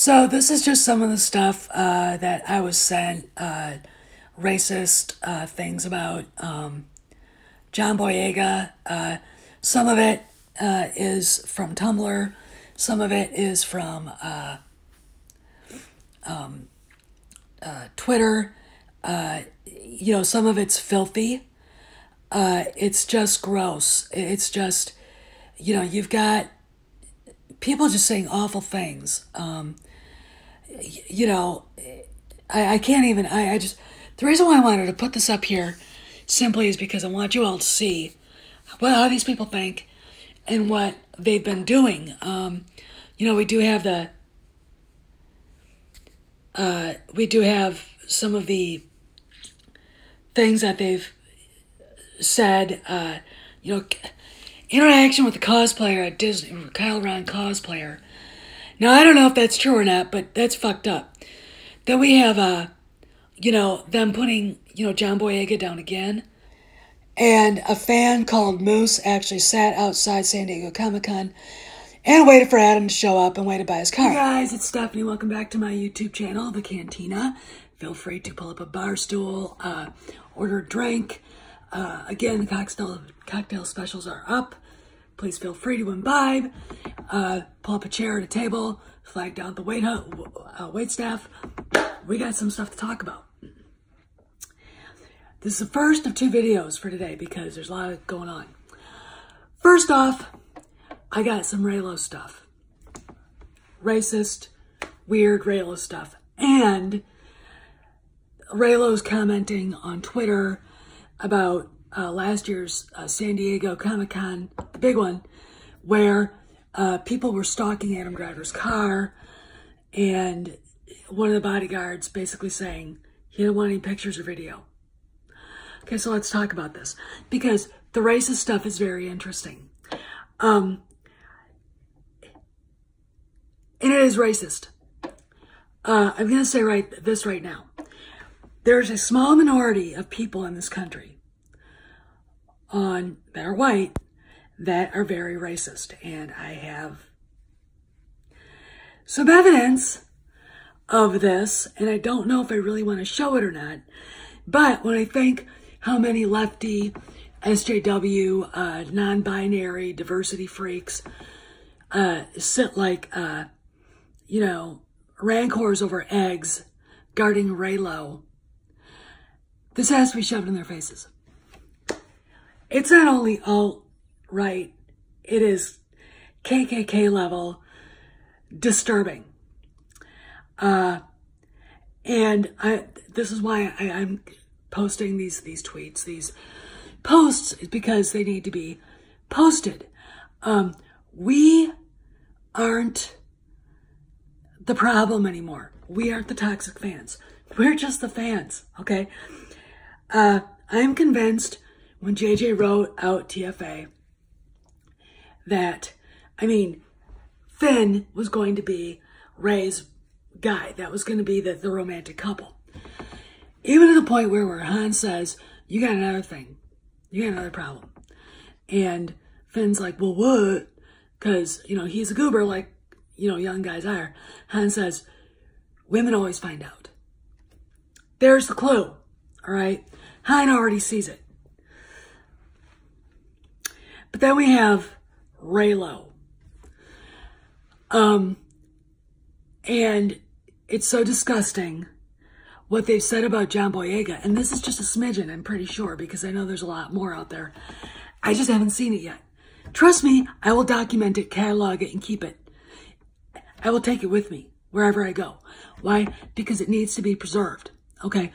So this is just some of the stuff that I was sent, racist things about John Boyega. Some of it is from Tumblr. Some of it is from Twitter. Some of it's filthy. It's just gross. It's just, you've got people just saying awful things. I can't even, the reason why I wanted to put this up here simply is because I want you all to see how these people think and what they've been doing. We do have some of the things that they've said, interaction with the cosplayer at Disney, Kyle Ron cosplayer. Now, I don't know if that's true or not, but that's fucked up. Then we have, them putting, John Boyega down again. And a fan called Moose actually sat outside San Diego Comic-Con and waited for Adam to show up and waited by his car. Hey guys, it's Stephanie. Welcome back to my YouTube channel, The Cantina. Feel free to pull up a bar stool, order a drink. Again, the cocktail specials are up. Please feel free to imbibe. Pull up a chair at a table. Flag down the wait staff. We got some stuff to talk about. This is the first of two videos for today because there's a lot going on. First off, I got some REYLO stuff. Racist, weird REYLO stuff. And REYLO's commenting on Twitter about last year's San Diego Comic-Con, the big one, where people were stalking Adam Driver's car, and one of the bodyguards basically saying he didn't want any pictures or video. Okay, so let's talk about this, because the racist stuff is very interesting. And it is racist. I'm going to say this right now. There's a small minority of people in this country that are white that are very racist. And I have some evidence of this, and I don't know if I really want to show it or not. But when I think how many lefty, SJW, non-binary, diversity freaks sit like, rancors over eggs guarding REYLO, this has to be shoved in their faces. It's not only alt-right, it is KKK level disturbing. This is why I'm posting these tweets, these posts, because they need to be posted. We aren't the problem anymore. We aren't the toxic fans. We're just the fans, okay? I'm convinced when JJ wrote out TFA that, Finn was going to be Rey's guy. That was going to be the romantic couple. Even to the point where Han says, you got another thing. You got another problem. And Finn's like, well, what? Because, he's a goober like, young guys are. Han says, women always find out. There's the clue, all right? Han already sees it. But then we have REYLO. And it's so disgusting what they've said about John Boyega. And this is just a smidgen, I'm pretty sure, because I know there's a lot more out there. I just haven't seen it yet. Trust me, I will document it, catalog it, and keep it. I will take it with me wherever I go. Why? Because it needs to be preserved, okay?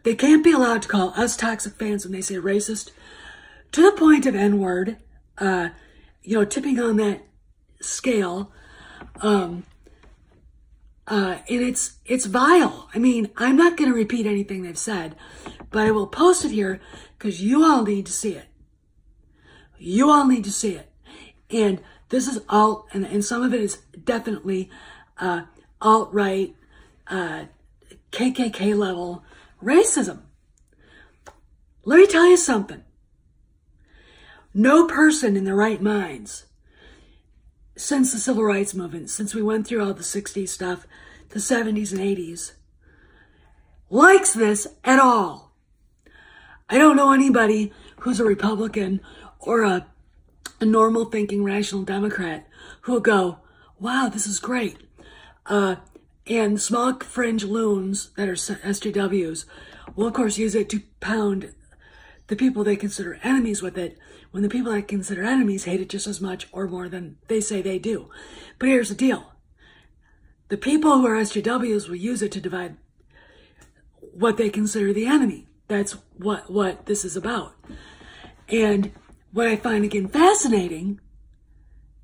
They can't be allowed to call us toxic fans when they say racist, to the point of N-word, tipping on that scale. And it's vile. I'm not going to repeat anything they've said, but I will post it here because you all need to see it. You all need to see it. And this is alt, and some of it is definitely alt-right, KKK level racism. Let me tell you something. No person in their right minds since the Civil Rights Movement, since we went through all the 60s stuff, the 70s and 80s, likes this at all. I don't know anybody who's a Republican or a normal thinking rational Democrat who will go, wow, this is great. And small fringe loons that are SJWs will, of course, use it to pound the people they consider enemies with it, when the people they consider enemies hate it just as much or more than they say they do. But here's the deal. The people who are SJWs will use it to divide what they consider the enemy. That's what this is about. And what I find, again, fascinating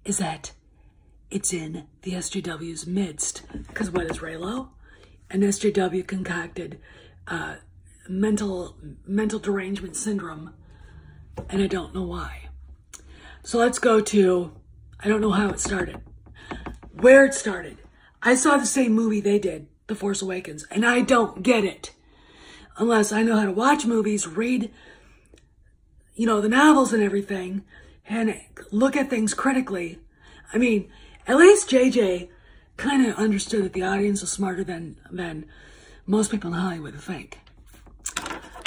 is that it's in the SJW's midst. Because what is REYLO? An SJW concocted mental derangement syndrome, and I don't know why. So let's go to, I don't know how it started. Where it started. I saw the same movie they did, The Force Awakens, and I don't get it. Unless I know how to watch movies, read, the novels and everything, and look at things critically. I mean, at least JJ kind of understood that the audience was smarter than most people in Hollywood think.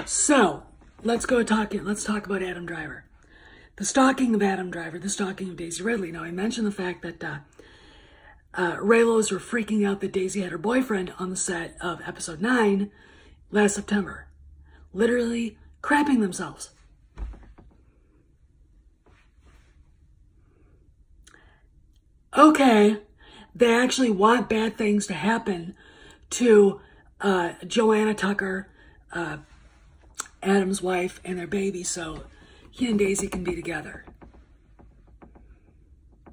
So, let's talk about Adam Driver. The stalking of Adam Driver, the stalking of Daisy Ridley. Now, I mentioned the fact that REYLOs were freaking out that Daisy had her boyfriend on the set of episode 9 last September. Literally crapping themselves. Okay, they actually want bad things to happen to Joanna Tucker, Adam's wife, and their baby, so he and Daisy can be together.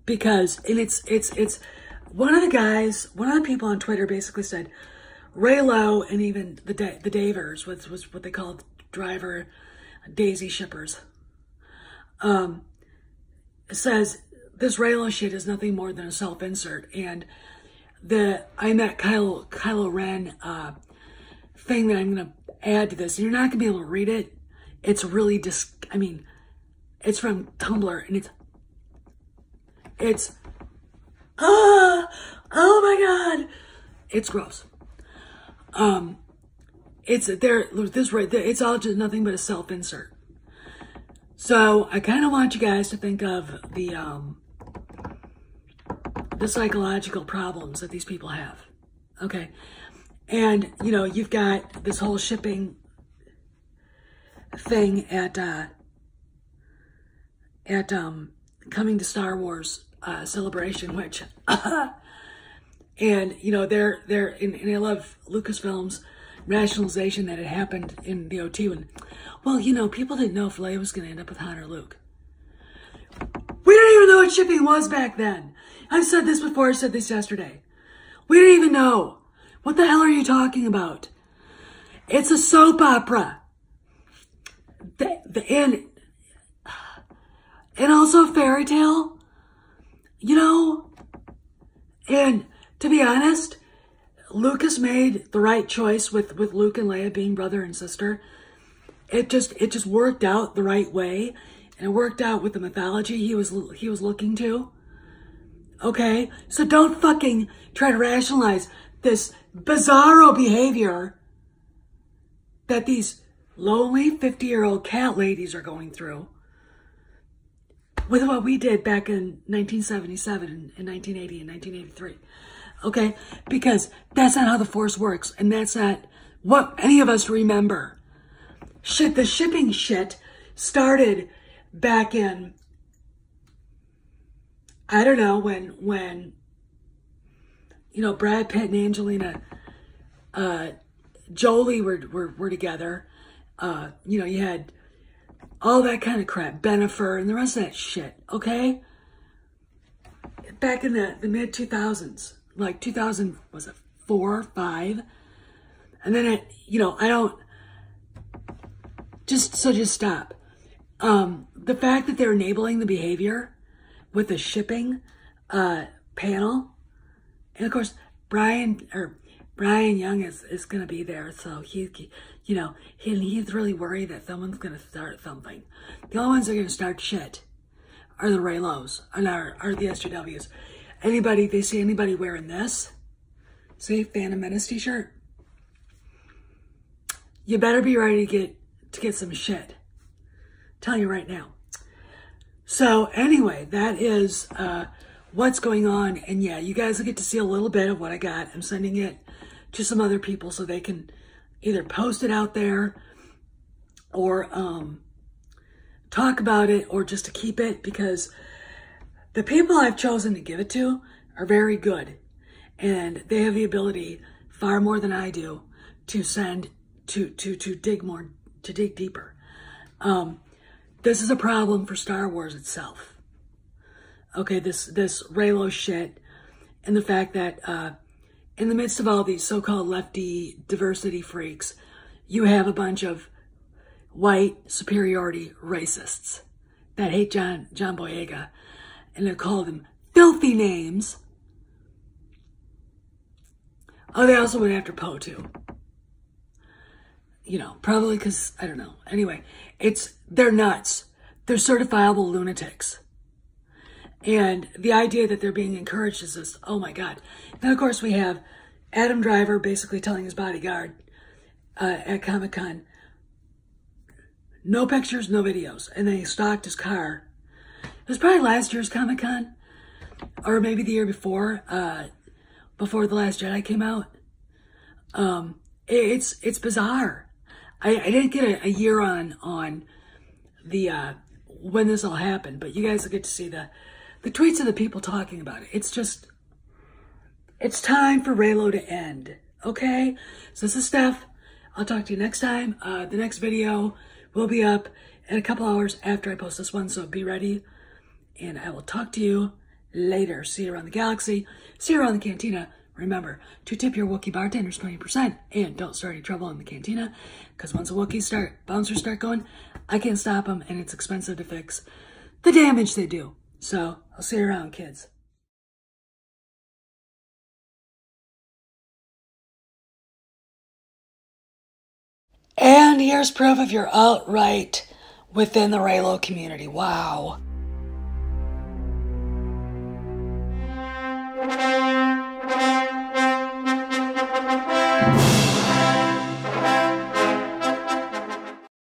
Because, and it's one of the people on Twitter basically said, REYLO and even the Davers, was what they called Driver Daisy shippers, says this REYLO shit is nothing more than a self-insert. And I met Kylo Ren thing that I'm going to add to this. You're not going to be able to read it. It's really it's from Tumblr, and oh my God, it's gross. It's all just nothing but a self-insert. So I kind of want you guys to think of the psychological problems that these people have. Okay. And, you've got this whole shipping thing at coming to Star Wars celebration, which and and I love Lucasfilm's rationalization that it happened in the OT when, well, people didn't know if Leia was going to end up with Han or Luke. We didn't even know what shipping was back then. I've said this before. I said this yesterday. We didn't even know. What the hell are you talking about? It's a soap opera. And also a fairy tale. And to be honest, Lucas made the right choice with Luke and Leia being brother and sister. It just worked out the right way, and it worked out with the mythology he was looking to. Okay, so don't fucking try to rationalize this bizarro behavior that these lonely 50-year-old cat ladies are going through with what we did back in 1977 and 1980 and 1983. Okay? Because that's not how the Force works, and that's not what any of us remember. Shit, the shipping shit started back in, I don't know, when Brad Pitt and Angelina Jolie were together. You had all that kind of crap, Bennifer and the rest of that shit, okay? Back in the mid-2000s, like 2000, was it 4, 5? And then just stop. The fact that they're enabling the behavior with the shipping panel, and of course Brian Young is going to be there, so he's really worried that someone's going to start something. The only ones that are going to start shit are the REYLOs, and are the SJWs. Anybody, they see anybody wearing this, see, Phantom Menace t-shirt, you better be ready to get some shit. I'm telling you right now. So anyway, that is what's going on. And yeah, you guys will get to see a little bit of what I got. I'm sending it to some other people so they can either post it out there or talk about it, or just to keep it, because the people I've chosen to give it to are very good, and they have the ability, far more than I do, to send to dig deeper. This is a problem for Star Wars itself. Okay, this REYLO shit, and the fact that in the midst of all these so-called lefty diversity freaks, you have a bunch of white superiority racists that hate John Boyega, and they call them filthy names. Oh, they also went after Poe too. You know, probably because, I don't know. Anyway, they're nuts. They're certifiable lunatics. And the idea that they're being encouraged is this, oh my God. Then of course we have Adam Driver basically telling his bodyguard at Comic-Con, no pictures, no videos. And then he stalked his car. It was probably last year's Comic-Con, or maybe the year before, before The Last Jedi came out. It's bizarre. I didn't get a year on the when this all happened, but you guys will get to see the tweets of the people talking about it. It's just, it's time for REYLO to end. Okay, so this is Steph. I'll talk to you next time. The next video will be up in a couple hours after I post this one, so be ready. And I will talk to you later. See you around the galaxy. See you around the cantina. Remember to tip your Wookiee bartenders 20%, and don't start any trouble in the cantina, because once the Wookiees bouncers start going, I can't stop them, and it's expensive to fix the damage they do. So I'll see you around, kids. And here's proof of your alt-right within the REYLO community. Wow.